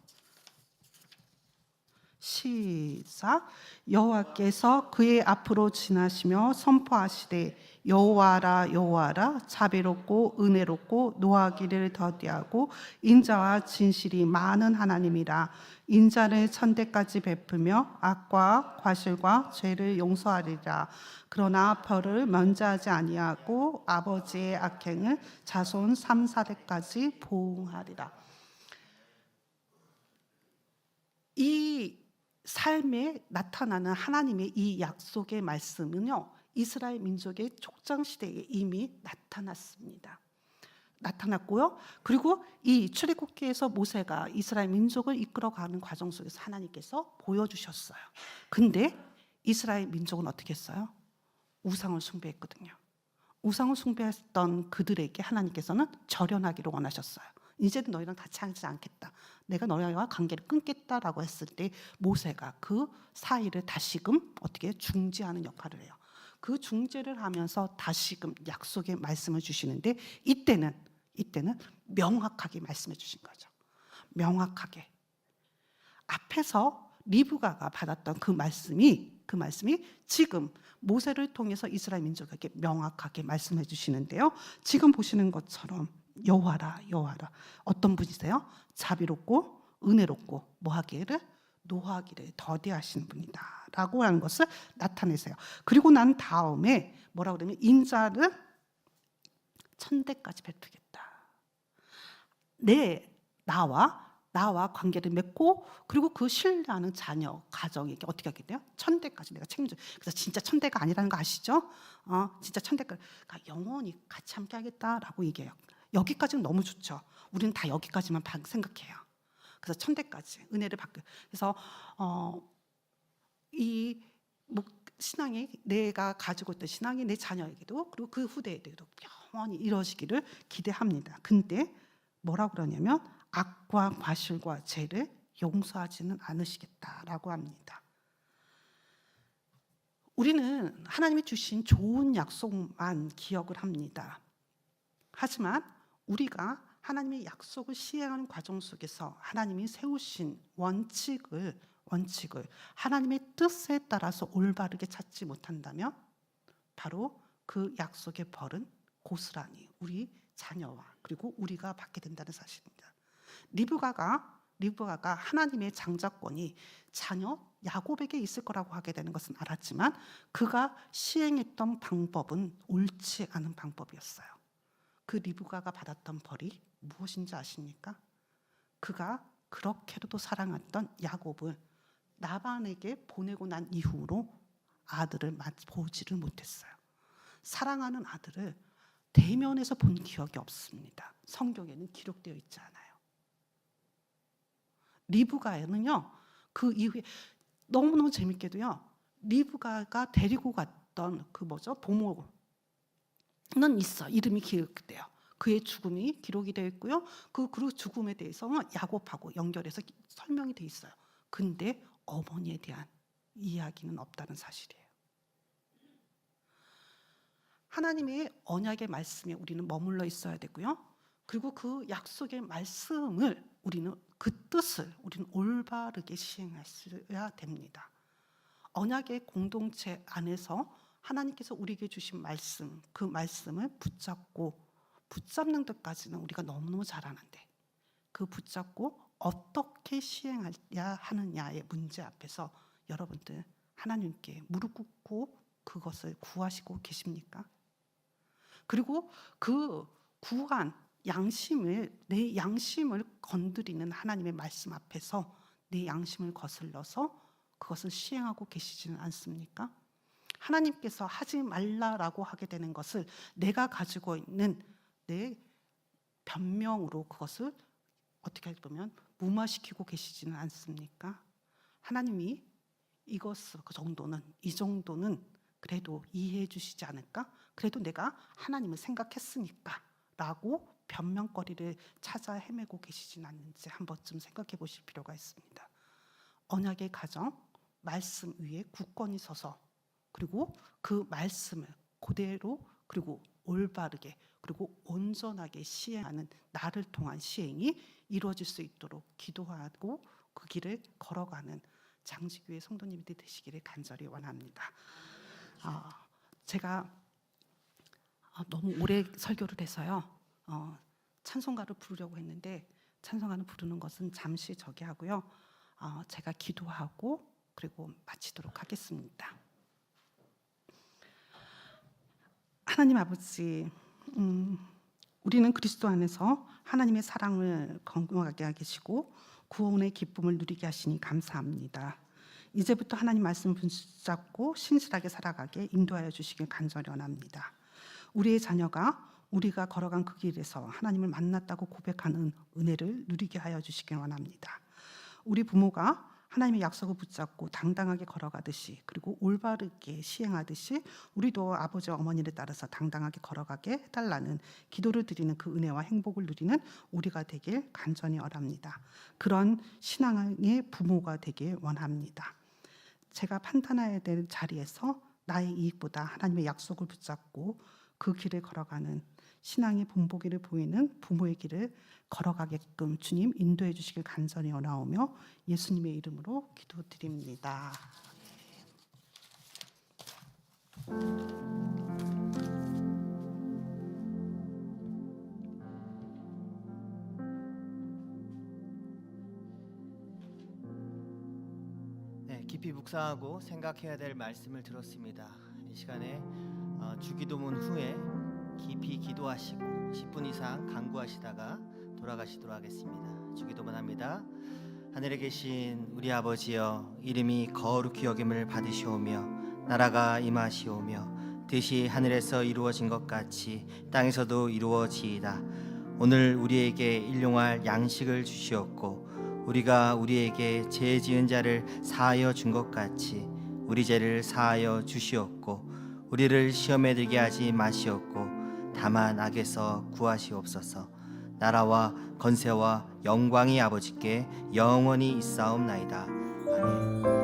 시작. 여호와께서 그의 앞으로 지나시며 선포하시되 여호와라 여호와라 자비롭고 은혜롭고 노하기를 더디하고 인자와 진실이 많은 하나님이라. 인자를 천대까지 베푸며 악과 과실과 죄를 용서하리라. 그러나 벌을 면제하지 아니하고 아버지의 악행을 자손 3, 4대까지 보응하리라. 이 삶에 나타나는 하나님의 이 약속의 말씀은요, 이스라엘 민족의 족장시대에 이미 나타났고요. 그리고 이 출애굽기에서 모세가 이스라엘 민족을 이끌어가는 과정 속에서 하나님께서 보여주셨어요. 근데 이스라엘 민족은 어떻게 했어요? 우상을 숭배했거든요. 우상을 숭배했던 그들에게 하나님께서는 절연하기를 원하셨어요. 이제는 너희랑 같이 하지 않겠다. 내가 너희와 관계를 끊겠다라고 했을 때 모세가 그 사이를 다시금 어떻게 중지하는 역할을 해요. 그 중재를 하면서 다시금 약속의 말씀을 주시는데 이때는 명확하게 말씀해 주신 거죠. 명확하게. 앞에서 리브가가 받았던 그 말씀이 지금 모세를 통해서 이스라엘 민족에게 명확하게 말씀해 주시는데요. 지금 보시는 것처럼 여호와라 여호와라. 어떤 분이세요? 자비롭고 은혜롭고 노하기를 더디하시는 분이다 라고 하는 것을 나타내세요. 그리고 난 다음에 뭐라고 그러면 인자를 천대까지 베푸겠다. 나와 관계를 맺고 그리고 그 신뢰하는 자녀 가정에게 어떻게 하게 돼요? 천대까지 내가 책임져. 그래서 진짜 천대가 아니라는 거 아시죠? 진짜 천대까지 영원히 같이 함께 하겠다라고 얘기해요. 여기까지는 너무 좋죠. 우리는 다 여기까지만 생각해요. 그래서 천대까지 은혜를 받고. 그래서 신앙이 내가 가지고 있던 신앙이 내 자녀에게도 그리고 그 후대에도 영원히 이루어지기를 기대합니다. 근데 뭐라고 그러냐면 악과 과실과 죄를 용서하지는 않으시겠다라고 합니다. 우리는 하나님이 주신 좋은 약속만 기억을 합니다. 하지만 우리가 하나님의 약속을 시행하는 과정 속에서 하나님이 세우신 원칙을 하나님의 뜻에 따라서 올바르게 찾지 못한다면 바로 그 약속의 벌은 고스란히 우리 자녀와 그리고 우리가 받게 된다는 사실입니다. 리브가가 하나님의 장자권이 자녀 야곱에게 있을 거라고 하게 되는 것은 알았지만 그가 시행했던 방법은 옳지 않은 방법이었어요. 그 리브가가 받았던 벌이 무엇인지 아십니까? 그가 그렇게도 사랑했던 야곱을 라반에게 보내고 난 이후로 아들을 보지를 못했어요. 사랑하는 아들을 대면에서 본 기억이 없습니다. 성경에는 기록되어 있지 않아요. 리브가는요, 그 이후에 너무너무 재밌게도요, 리브가가 데리고 갔던 보모는 있어. 이름이 기록돼요. 그의 죽음이 기록이 되어 있고요. 그 죽음에 대해서는 야곱하고 연결해서 설명이 되어 있어요. 근데 어머니에 대한 이야기는 없다는 사실이에요. 하나님의 언약의 말씀에 우리는 머물러 있어야 되고요. 그리고 그 약속의 말씀을 그 뜻을 우리는 올바르게 시행했어야 됩니다. 언약의 공동체 안에서 하나님께서 우리에게 주신 말씀, 그 말씀을 붙잡는 데까지는 우리가 너무너무 잘하는데 그 붙잡고 어떻게 시행해야 하느냐의 문제 앞에서 여러분들 하나님께 무릎 꿇고 그것을 구하시고 계십니까? 그리고 그 구한 내 양심을 건드리는 하나님의 말씀 앞에서 내 양심을 거슬러서 그것을 시행하고 계시지는 않습니까? 하나님께서 하지 말라라고 하게 되는 것을 내가 가지고 있는 내 변명으로 그것을 어떻게 보면 무마시키고 계시지는 않습니까? 하나님이 이 정도는 그래도 이해해 주시지 않을까? 그래도 내가 하나님을 생각했으니까 라고 변명거리를 찾아 헤매고 계시진 않는지 한 번쯤 생각해 보실 필요가 있습니다. 언약의 가정, 말씀 위에 굳건히 서서 그리고 그 말씀을 그대로 그리고 올바르게 그리고 온전하게 시행하는 나를 통한 시행이 이루어질 수 있도록 기도하고 그 길을 걸어가는 장지교회 성도님들이 되시기를 간절히 원합니다. 제가 너무 오래 설교를 해서요. 찬송가를 부르려고 했는데 찬송가를 부르는 것은 잠시 저기 하고요. 제가 기도하고 그리고 마치도록 하겠습니다. 하나님 아버지, 우리는 그리스도 안에서 하나님의 사랑을 건강하게 하시고 구원의 기쁨을 누리게 하시니 감사합니다. 이제부터 하나님 말씀 붙잡고 신실하게 살아가게 인도하여 주시길 간절히 원합니다. 우리의 자녀가 우리가 걸어간 그 길에서 하나님을 만났다고 고백하는 은혜를 누리게 하여 주시길 원합니다. 우리 부모가 하나님의 약속을 붙잡고 당당하게 걸어가듯이 그리고 올바르게 시행하듯이 우리도 아버지와 어머니를 따라서 당당하게 걸어가게 해달라는 기도를 드리는 그 은혜와 행복을 누리는 우리가 되길 간절히 원합니다. 그런 신앙의 부모가 되길 원합니다. 제가 판단해야 될 자리에서 나의 이익보다 하나님의 약속을 붙잡고 그 길을 걸어가는 신앙의 본보기를 보이는 부모의 길을 걸어가게끔 주님 인도해 주시길 간절히 원하오며 예수님의 이름으로 기도드립니다. 네, 깊이 묵상하고 생각해야 될 말씀을 들었습니다. 이 시간에 주기도문 후에 깊이 기도하시고 10분 이상 간구하시다가 돌아가시도록 하겠습니다. 주기도문 합니다. 하늘에 계신 우리 아버지여, 이름이 거룩히 여김을 받으시오며 나라가 임하시오며 뜻이 하늘에서 이루어진 것 같이 땅에서도 이루어지이다. 오늘 우리에게 일용할 양식을 주시옵고 우리가 우리에게 죄 지은 자를 사하여 준 것 같이 우리 죄를 사하여 주시옵고 우리를 시험에 들게 하지 마시옵고 다만 악에서 구하시옵소서. 나라와 건세와 영광이 아버지께 영원히 있사옵나이다. 아멘.